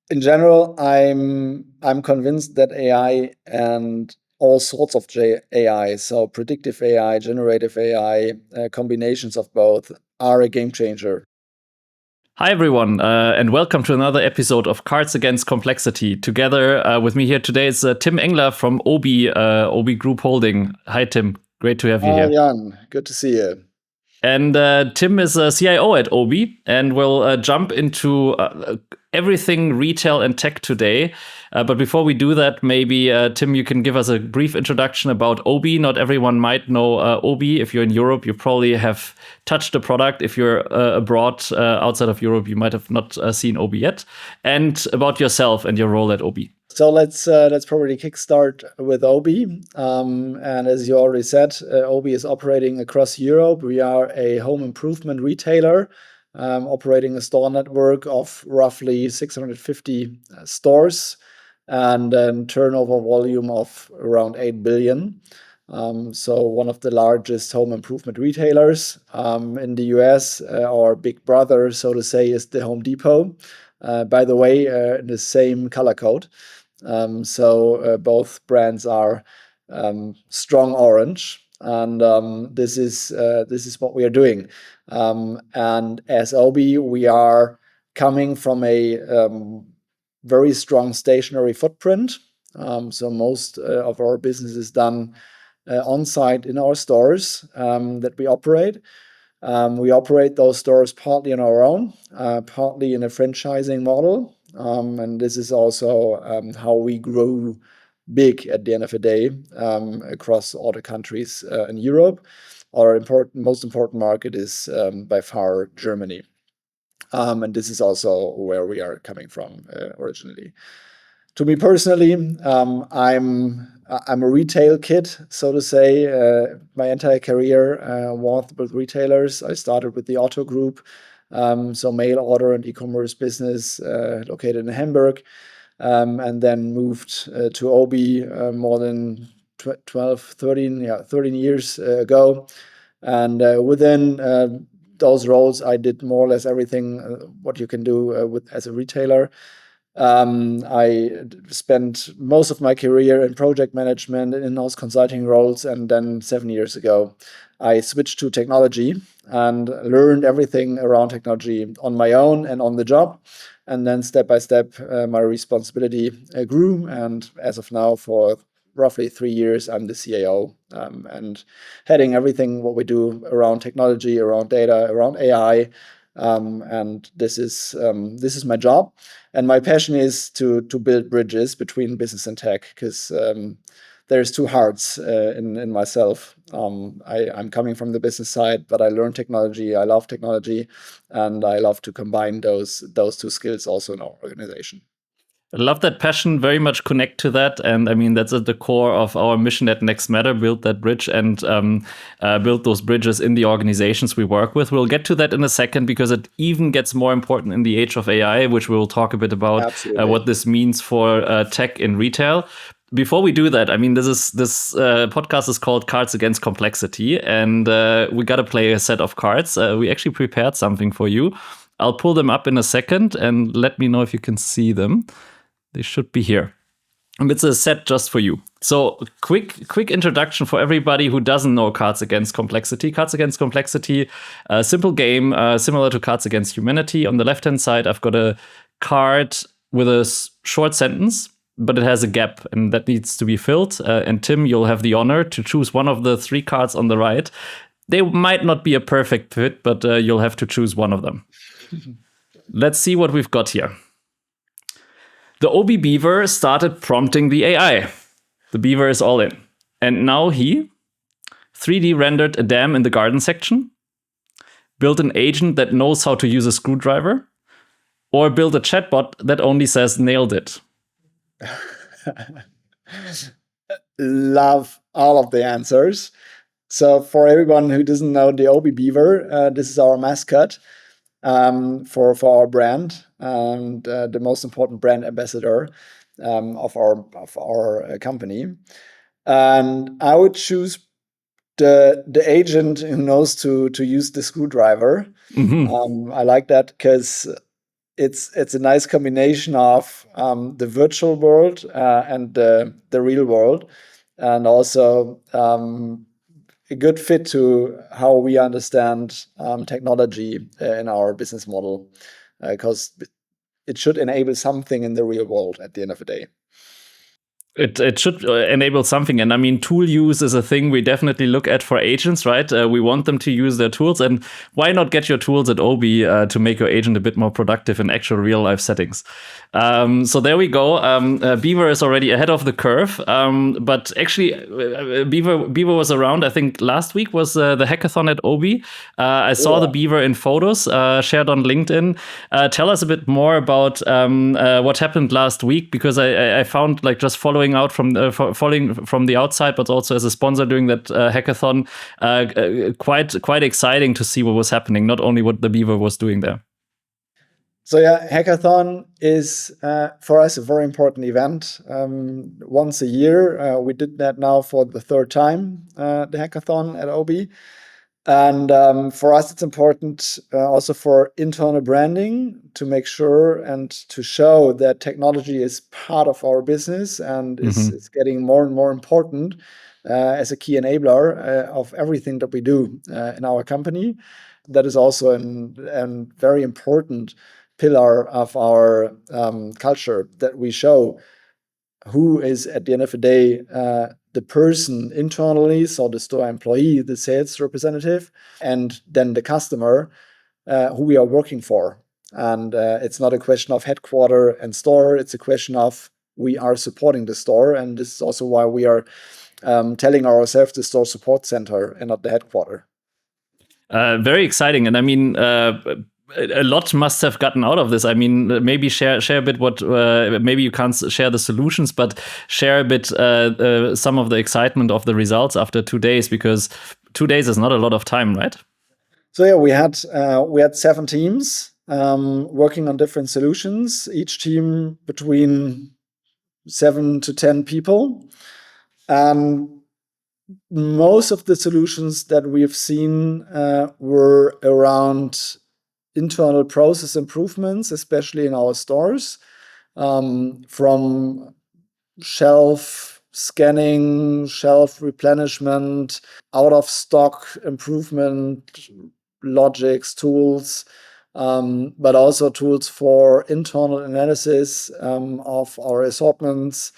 In general, I'm convinced that AI and all sorts of AI, so predictive AI, generative AI, combinations of both, are a game changer. Hi, everyone, and welcome to another episode of Cards Against Complexity. Together with me here today is Tim Engler from Obi Group Holding. Hi, Tim. Great to have you here. Jan, good to see you. And Tim is a CIO at Obi, and we'll jump into everything retail and tech today. But before we do that, maybe, Tim, you can give us a brief introduction about Obi. Not everyone might know Obi. If you're in Europe, you probably have touched the product. If you're abroad, outside of Europe, you might have not seen Obi yet. And about yourself and your role at Obi. So let's probably kickstart with Obi. And as you already said, Obi is operating across Europe. We are a home improvement retailer, operating a store network of roughly 650 stores and a turnover volume of around 8 billion. So one of the largest home improvement retailers in the US. Our big brother, so to say, is the Home Depot. By the way, in the same color code. So both brands are strong orange, and this is what we are doing. And as Obi, we are coming from a very strong stationary footprint. So most of our business is done on site in our stores that we operate. We operate those stores partly on our own, partly in a franchising model. And this is also how we grow big at the end of the day across all the countries in Europe. Our most important market is by far Germany. And this is also where we are coming from originally. To me personally, I'm a retail kid, so to say. My entire career was with retailers. I started with the Otto Group, so mail order and e-commerce business located in Hamburg, and then moved to Obi more than 13 years ago. And within those roles, I did more or less everything what you can do as a retailer. I spent most of my career in project management and in-house consulting roles, and then 7 years ago, I switched to technology and learned everything around technology on my own and on the job. And then step by step, my responsibility grew, and as of now, for roughly 3 years, I'm the CIO and heading everything what we do around technology, around data, around AI. And this is my job, and my passion is to build bridges between business and tech, because there's two hearts in myself. I'm coming from the business side, but I learned technology. I love technology, and I love to combine those two skills also in our organization. I love that passion, very much connect to that. And I mean, that's at the core of our mission at Next Matter, build that bridge and build those bridges in the organizations we work with. We'll get to that in a second, because it even gets more important in the age of AI, which we'll talk a bit about what this means for tech in retail. Before we do that, I mean, this podcast is called Cards Against Complexity, and we got to play a set of cards. We actually prepared something for you. I'll pull them up in a second, and let me know if you can see them. They should be here. And it's a set just for you. So quick introduction for everybody who doesn't know Cards Against Complexity. Cards Against Complexity, a simple game similar to Cards Against Humanity. On the left-hand side, I've got a card with a short sentence, but it has a gap, and that needs to be filled. And Tim, you'll have the honor to choose one of the 3 cards on the right. They might not be a perfect fit, but you'll have to choose one of them. Let's see what we've got here. The Obi Beaver started prompting the AI. The beaver is all in. And now he 3D rendered a dam in the garden section, built an agent that knows how to use a screwdriver, or built a chatbot that only says nailed it. Love all of the answers. So for everyone who doesn't know the Obi Beaver, this is our mascot for our brand, and the most important brand ambassador of our company. And I would choose the agent who knows to use the screwdriver. I like that because it's a nice combination of the virtual world and the real world, and also a good fit to how we understand technology in our business model, because it should enable something in the real world at the end of the day. It should enable something. And I mean, tool use is a thing we definitely look at for agents, right? We want them to use their tools. And why not get your tools at Obi to make your agent a bit more productive in actual real life settings? So there we go. Beaver is already ahead of the curve. But actually, Beaver was around, I think last week was the hackathon at Obi. I saw the Beaver in photos shared on LinkedIn. Tell us a bit more about what happened last week, because I found, like, just following from the outside, but also as a sponsor during that hackathon, quite exciting to see what was happening, not only what the Beaver was doing there. So yeah, hackathon is for us a very important event. Once a year, we did that now for the third time, the hackathon at Obi. And for us, it's important also for internal branding to make sure and to show that technology is part of our business and is getting more and more important as a key enabler of everything that we do in our company. That is also a very important pillar of our culture, that we show who is, at the end of the day, the person internally, so the store employee, the sales representative, and then the customer, who we are working for. And it's not a question of headquarter and store, it's a question of we are supporting the store. And this is also why we are telling ourselves the store support center and not the headquarter. Very exciting. And I mean, a lot must have gotten out of this. I mean, maybe share a bit what, maybe you can't share the solutions, but share a bit some of the excitement of the results after 2 days, because 2 days is not a lot of time, right? So yeah, we had 7 teams working on different solutions, each team between 7 to 10 people. Most of the solutions that we've seen were around internal process improvements, especially in our stores, from shelf scanning, shelf replenishment, out of stock improvement, logics, tools, but also tools for internal analysis of our assortments.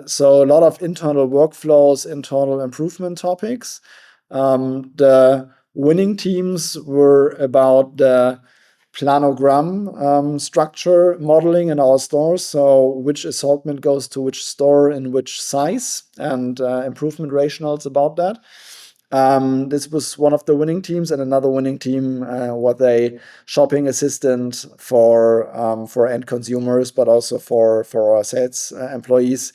So a lot of internal workflows, internal improvement topics. The winning teams were about the planogram structure modeling in our stores. So which assortment goes to which store in which size, and improvement rationales about that. This was one of the winning teams, and another winning team was a shopping assistant for end consumers, but also for our sales employees,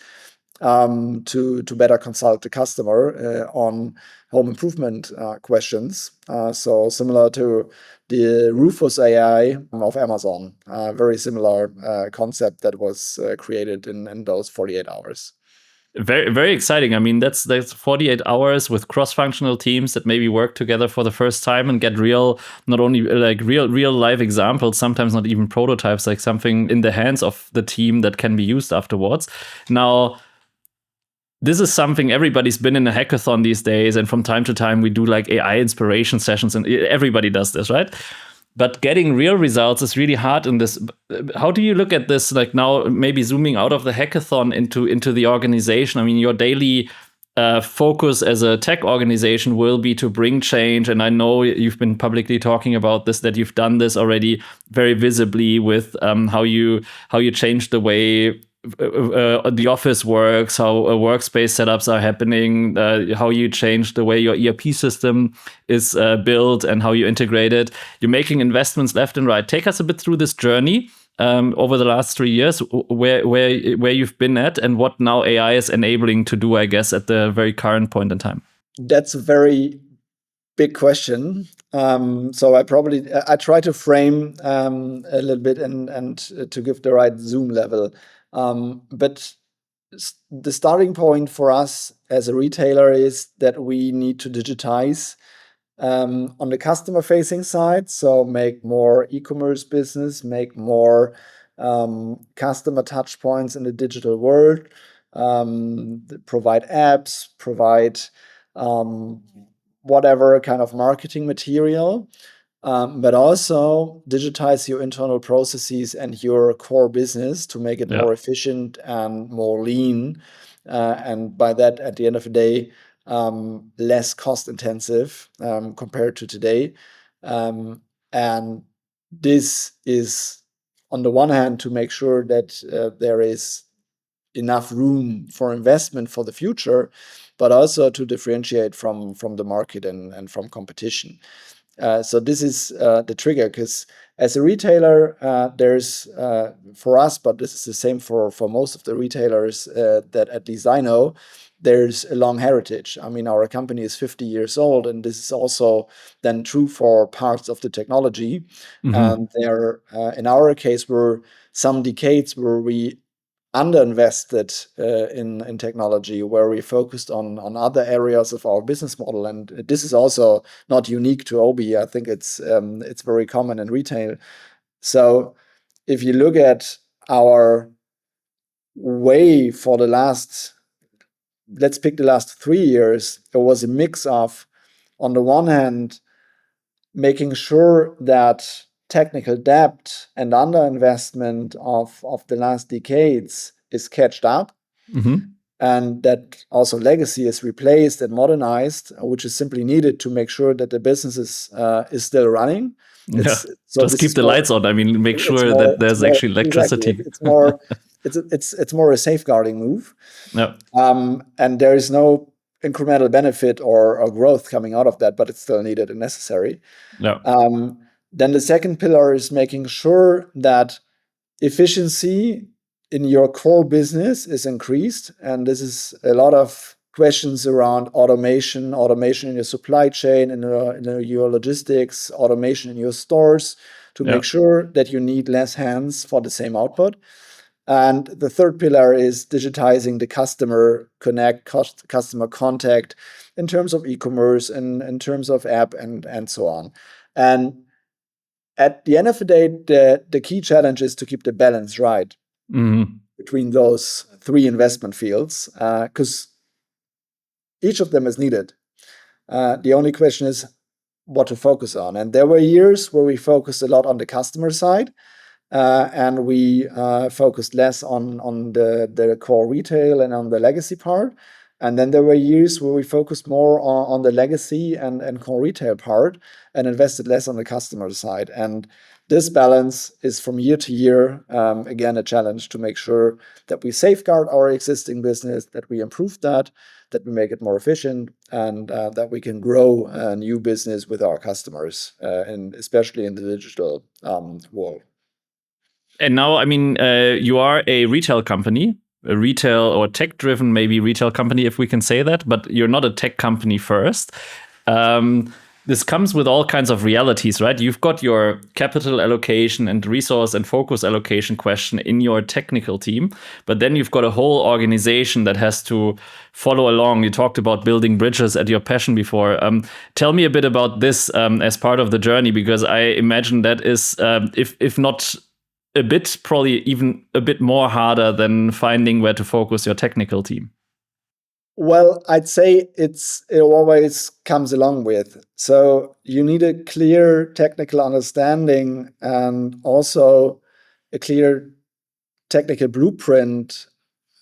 to better consult the customer on home improvement questions. So similar to the Rufus AI of Amazon, very similar concept that was created in those 48 hours. Very, very exciting. I mean, that's 48 hours with cross-functional teams that maybe work together for the first time and get real, not only like real life examples, sometimes not even prototypes, like something in the hands of the team that can be used afterwards. Now, this is something everybody's been in a hackathon these days, and from time to time we do like AI inspiration sessions, and everybody does this, right? But getting real results is really hard in this. How do you look at this, like now, maybe zooming out of the hackathon into the organization? I mean, your daily focus as a tech organization will be to bring change. And I know you've been publicly talking about this, that you've done this already very visibly with how you changed the way the office works, how workspace setups are happening, how you change the way your ERP system is built and how you integrate it. You're making investments left and right. Take us a bit through this journey over the last 3 years, where you've been at and what now AI is enabling to do, I guess, at the very current point in time. That's a very big question. So I try to frame a little bit and to give the right zoom level. But the starting point for us as a retailer is that we need to digitize on the customer-facing side, so make more e-commerce business, make more customer touch points in the digital world, provide apps, provide whatever kind of marketing material, but also digitize your internal processes and your core business to make it more efficient and more lean. And by that, at the end of the day, less cost intensive compared to today. And this is, on the one hand, to make sure that there is enough room for investment for the future, but also to differentiate from the market and from competition. So this is the trigger, because as a retailer, there's for us, but this is the same for most of the retailers that at least I know, there's a long heritage. I mean, our company is 50 years old, and this is also then true for parts of the technology. And there, in our case, were some decades where we underinvested in technology, where we focused on other areas of our business model. And this is also not unique to Obi. I think it's very common in retail. So if you look at our way for the last, let's pick the last 3 years, there was a mix of, on the one hand, making sure that technical debt and underinvestment of the last decades is catched up, and that also legacy is replaced and modernized, which is simply needed to make sure that the business is still running. Just keep the lights on. I mean, make sure that there's actually electricity. Exactly. It's more a safeguarding move. And there is no incremental benefit or growth coming out of that, but it's still needed and necessary. Then the second pillar is making sure that efficiency in your core business is increased. And this is a lot of questions around automation in your supply chain, in your logistics, automation in your stores, to make sure that you need less hands for the same output. And the third pillar is digitizing the customer customer contact in terms of e-commerce and in terms of app and so on. And at the end of the day, the key challenge is to keep the balance right between those three investment fields, because each of them is needed. The only question is what to focus on. And there were years where we focused a lot on the customer side, and we focused less on the core retail and on the legacy part. And then there were years where we focused more on the legacy and core retail part and invested less on the customer side. And this balance is from year to year, again, a challenge to make sure that we safeguard our existing business, that we improve that we make it more efficient, and that we can grow a new business with our customers, and especially in the digital world. And now, I mean, you are a retail company, a retail or tech-driven, maybe retail company, if we can say that, but you're not a tech company first. This comes with all kinds of realities, right? You've got your capital allocation and resource and focus allocation question in your technical team, but then you've got a whole organization that has to follow along. You talked about building bridges at your passion before. Tell me a bit about this as part of the journey, because I imagine that is, if not a bit, probably even a bit more harder than finding where to focus your technical team. Well, I'd say it always comes along with. So you need a clear technical understanding and also a clear technical blueprint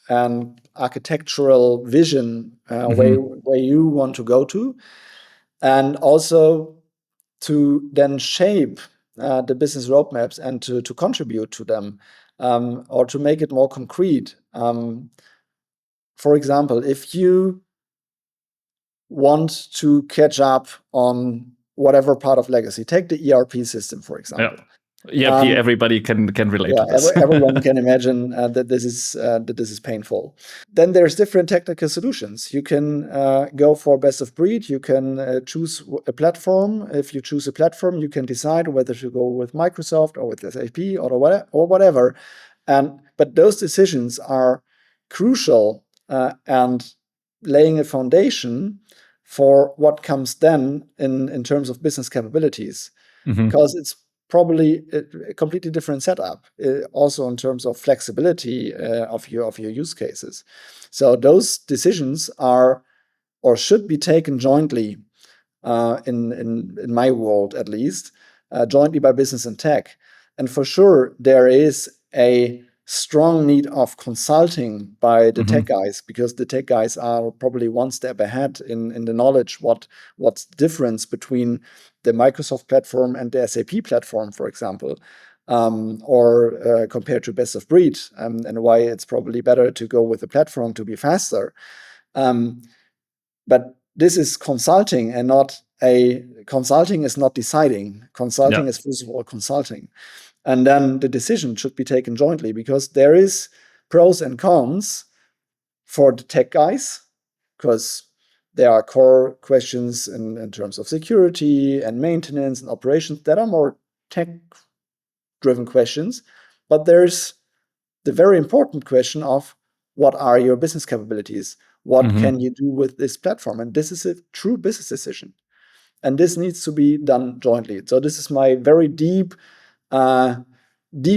and architectural vision where you want to go to, and also to then shape the business roadmaps and to contribute to them, or to make it more concrete. For example, if you want to catch up on whatever part of legacy, take the ERP system, for example. ERP, everybody can relate to this. Everyone can imagine that this is painful. Then there's different technical solutions. You can go for best of breed. You can choose a platform. If you choose a platform, you can decide whether to go with Microsoft or with SAP or whatever. But those decisions are crucial and laying a foundation for what comes then in terms of business capabilities, Mm-hmm. because it's probably a completely different setup, also in terms of flexibility of your use cases. So those decisions are or should be taken jointly, in my world at least, jointly by business and tech. And for sure, there is a strong need of consulting by the tech guys, because the tech guys are probably one step ahead in the knowledge what's the difference between the Microsoft platform and the SAP platform, for example, or compared to best of breed, and why it's probably better to go with the platform to be faster. But this is consulting and not consulting is not deciding. Consulting is first of all consulting. And then the decision should be taken jointly, because there is pros and cons for the tech guys, because there are core questions in terms of security and maintenance and operations that are more tech-driven questions. But there's the very important question of what are your business capabilities? What can you do with this platform? And this is a true business decision. And this needs to be done jointly. So this is my very deep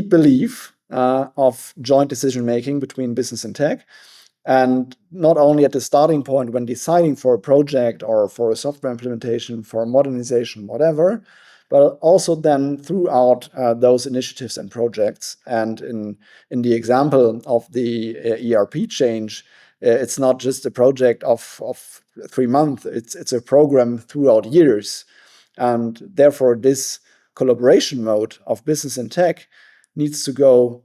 belief of joint decision making between business and tech. And not only at the starting point when deciding for a project or for a software implementation, for a modernization, whatever, but also then throughout those initiatives and projects. And in the example of the ERP change, it's not just a project of 3 months, it's a program throughout years. And therefore, this collaboration mode of business and tech needs to go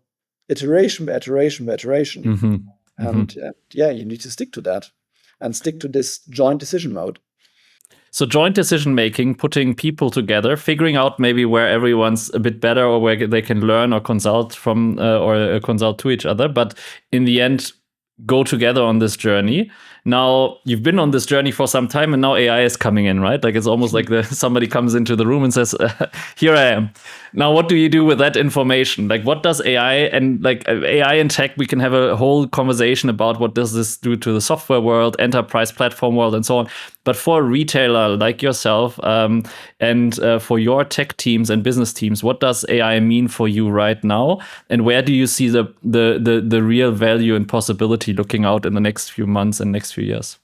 iteration by iteration by iteration. Mm-hmm. And you need to stick to that and stick to this joint decision mode. So joint decision making, putting people together, figuring out maybe where everyone's a bit better or where they can learn or consult from or consult to each other. But in the end, go together on this journey. Now you've been on this journey for some time, and now AI is coming in, right? Like it's almost like somebody comes into the room and says, "Here I am." Now, what do you do with that information? Like, what does AI and like AI and tech? We can have a whole conversation about what does this do to the software world, enterprise platform world, and so on. But for a retailer like yourself, and for your tech teams and business teams, what does AI mean for you right now? And where do you see the real value and possibility looking out in the next few months and next few years?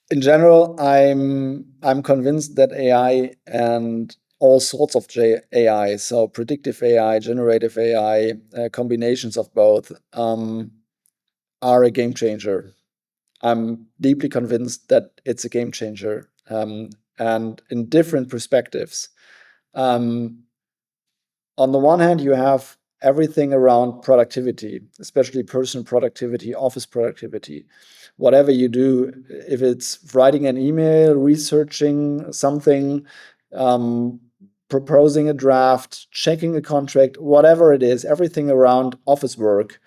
In general, I'm convinced that AI and all sorts of AI, so predictive AI, generative AI, combinations of both, are a game changer. I'm deeply convinced that it's a game changer, and in different perspectives. Um, on the one hand, you have everything around productivity, especially personal productivity, office productivity. Whatever you do, if it's writing an email, researching something, proposing a draft, checking a contract, whatever it is, everything around office work,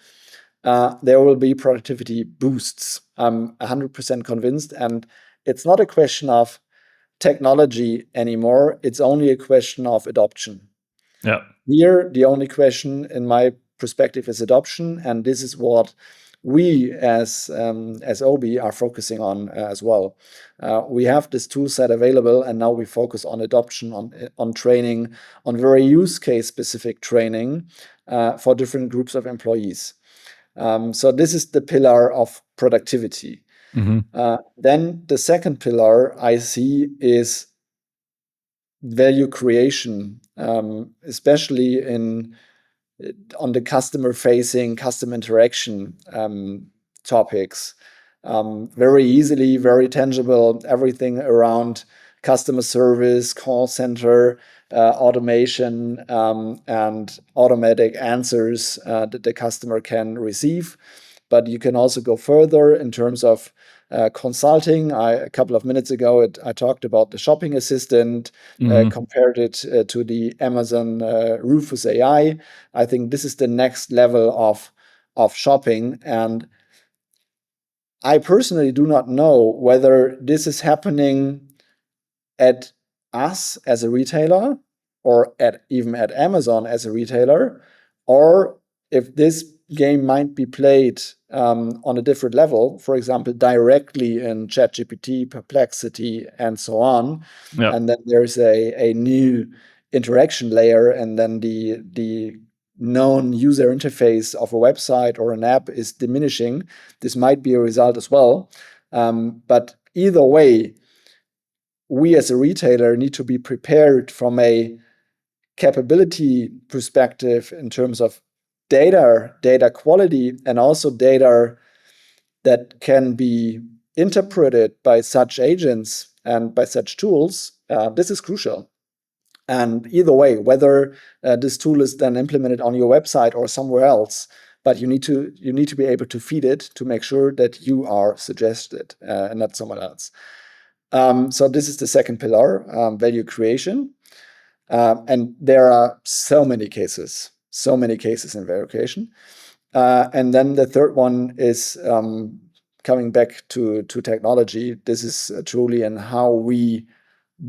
there will be productivity boosts. I'm 100% convinced. And it's not a question of technology anymore. It's only a question of adoption. Yeah. Here, the only question, in my perspective, is adoption, and this is what we as OBI are focusing on as well. We have this tool set available, and now we focus on adoption, on training, on very use case specific training for different groups of employees. So this is the pillar of productivity. Then the second pillar I see is value creation, especially on the customer-facing, customer interaction topics. Very easily, very tangible, everything around customer service, call center, automation, and automatic answers that the customer can receive. But you can also go further in terms of consulting. A couple of minutes ago, I talked about the shopping assistant, compared it to the Amazon Rufus AI. I think this is the next level of shopping. And I personally do not know whether this is happening at us as a retailer or even at Amazon as a retailer, or if this game might be played on a different level, for example, directly in ChatGPT, Perplexity, and so on. Yeah. And then there's a new interaction layer, and then the known user interface of a website or an app is diminishing. This might be a result as well. But either way, we as a retailer need to be prepared from a capability perspective in terms of data quality, and also data that can be interpreted by such agents and by such tools. This is crucial. And either way, whether this tool is then implemented on your website or somewhere else, but you need to be able to feed it to make sure that you are suggested and not someone else. So this is the second pillar, value creation. And there are so many cases in value creation. And then the third one is coming back to technology. This is truly in how we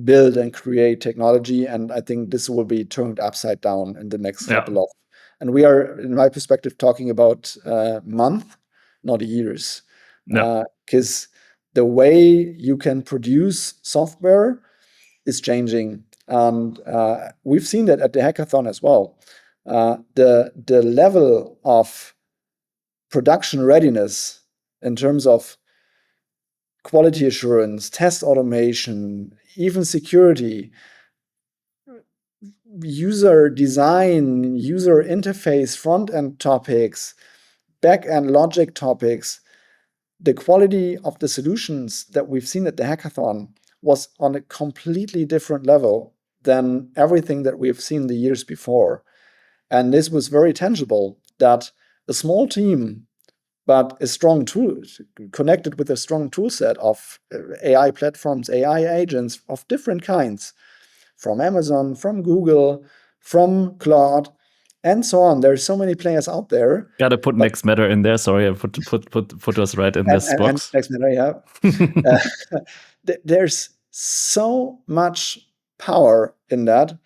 build and create technology. And I think this will be turned upside down in the next couple of, and we are, in my perspective, talking about months, not years. Because the way you can produce software is changing. And we've seen that at the hackathon as well. The level of production readiness in terms of quality assurance, test automation, even security, user design, user interface, front-end topics, back-end logic topics, the quality of the solutions that we've seen at the hackathon was on a completely different level than everything that we've seen the years before. And this was very tangible, that a small team, but a strong tool, connected with a strong tool set of AI platforms, AI agents of different kinds, from Amazon, from Google, from Claude, and so on. There's so many players out there. Gotta put Next Matter in there. Sorry, I put us right in this box. Next Matter, yeah. There's so much power in that.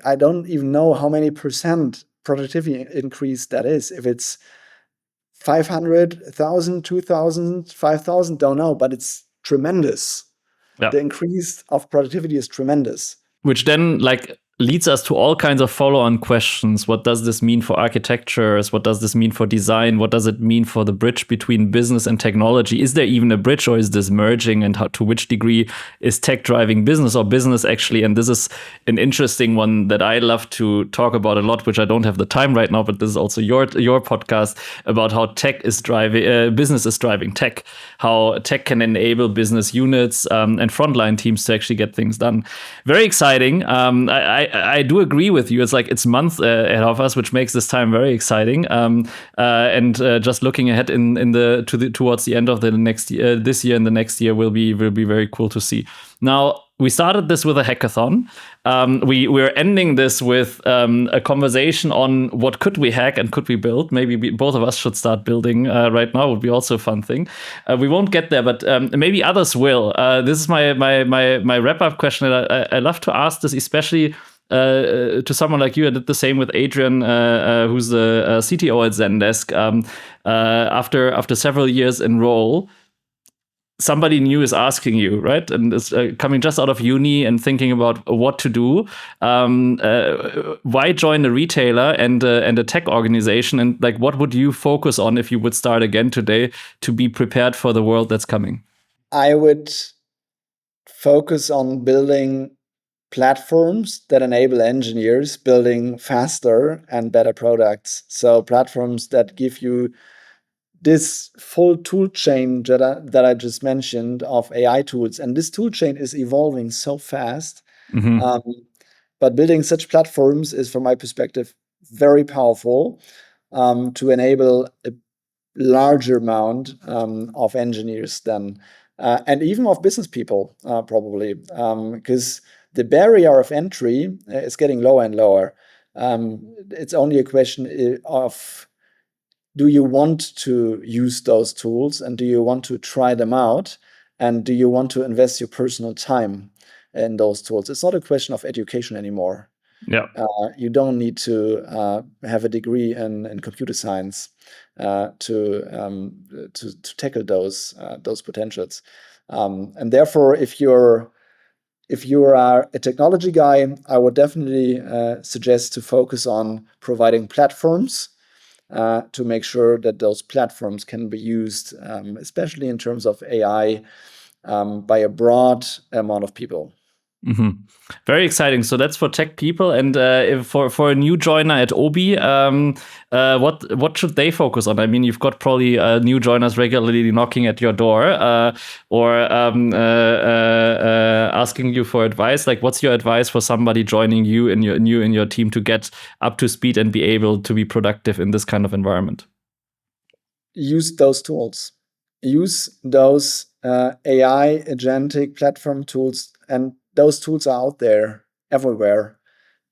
I don't even know how many percent productivity increase that is. If it's 500, 1,000, 2,000, 5,000, don't know, but it's tremendous. Yeah. The increase of productivity is tremendous. Which then leads us to all kinds of follow-on questions. What does this mean for architectures? What does this mean for design? What does it mean for the bridge between business and technology? Is there even a bridge, or is this merging? And to which degree is tech driving business, or business actually? And this is an interesting one that I love to talk about a lot, which I don't have the time right now, but this is also your podcast about how tech is driving, business is driving tech, how tech can enable business units and frontline teams to actually get things done. Very exciting. I do agree with you. It's months ahead of us, which makes this time very exciting. And just looking ahead towards the end of the next year, this year and the next year will be very cool to see. Now, we started this with a hackathon. We're ending this with a conversation on what could we hack and could we build. Maybe both of us should start building right now. Would be also a fun thing. We won't get there, but maybe others will. This is my wrap-up question. I love to ask this, especially to someone like you. I did the same with Adrian, who's the CTO at Zendesk. After several years in role, somebody new is asking you, right? And it's coming just out of uni and thinking about what to do. Why join a retailer and a tech organization? And what would you focus on if you would start again today to be prepared for the world that's coming? I would focus on building platforms that enable engineers building faster and better products. So platforms that give you this full tool chain that I just mentioned of AI tools. And this tool chain is evolving so fast. Mm-hmm. But building such platforms is, from my perspective, very powerful to enable a larger amount of engineers then, and even of business people, probably, because the barrier of entry is getting lower and lower. It's only a question of, do you want to use those tools, and do you want to try them out, and do you want to invest your personal time in those tools? It's not a question of education anymore. Yeah. You don't need to have a degree in computer science to tackle those potentials. And therefore, if you are a technology guy, I would definitely suggest to focus on providing platforms to make sure that those platforms can be used, especially in terms of AI, by a broad amount of people. Mm-hmm. Very exciting. So that's for tech people, and if for a new joiner at Obi, what should they focus on? I mean, you've got probably new joiners regularly knocking at your door, or asking you for advice. Like, what's your advice for somebody joining you in your team to get up to speed and be able to be productive in this kind of environment? Use those tools. Use those AI agentic platform tools, and those tools are out there everywhere.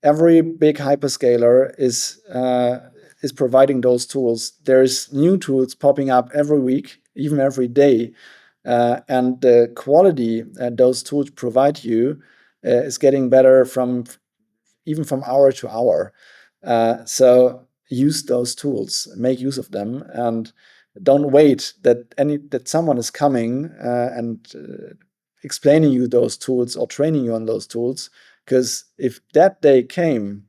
Every big hyperscaler is providing those tools. There's new tools popping up every week, even every day, and the quality those tools provide you is getting better even from hour to hour. So use those tools, make use of them, and don't wait that someone is coming and explaining you those tools or training you on those tools. Because if that day came,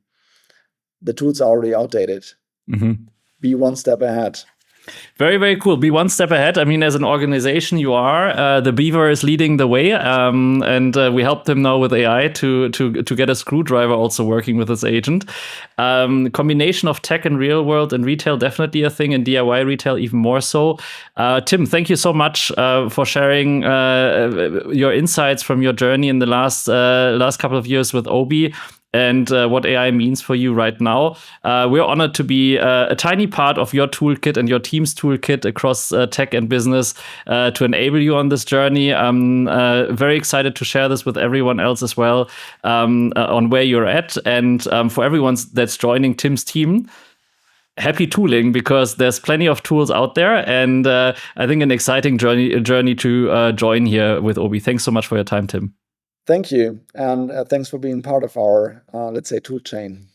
the tools are already outdated. Mm-hmm. Be one step ahead. Very, very cool. Be one step ahead. I mean, as an organization, you are. The Beaver is leading the way, and we helped him now with AI to get a screwdriver also working with his agent. Combination of tech and real world and retail, definitely a thing, and DIY retail even more so. Tim, thank you so much for sharing your insights from your journey in the last couple of years with Obi, and what AI means for you right now. We're honored to be a tiny part of your toolkit and your team's toolkit across tech and business to enable you on this journey. I'm very excited to share this with everyone else as well, on where you're at. And for everyone that's joining Tim's team, happy tooling, because there's plenty of tools out there, and I think an exciting journey to join here with Obi. Thanks so much for your time, Tim. Thank you. And thanks for being part of our, let's say, tool chain.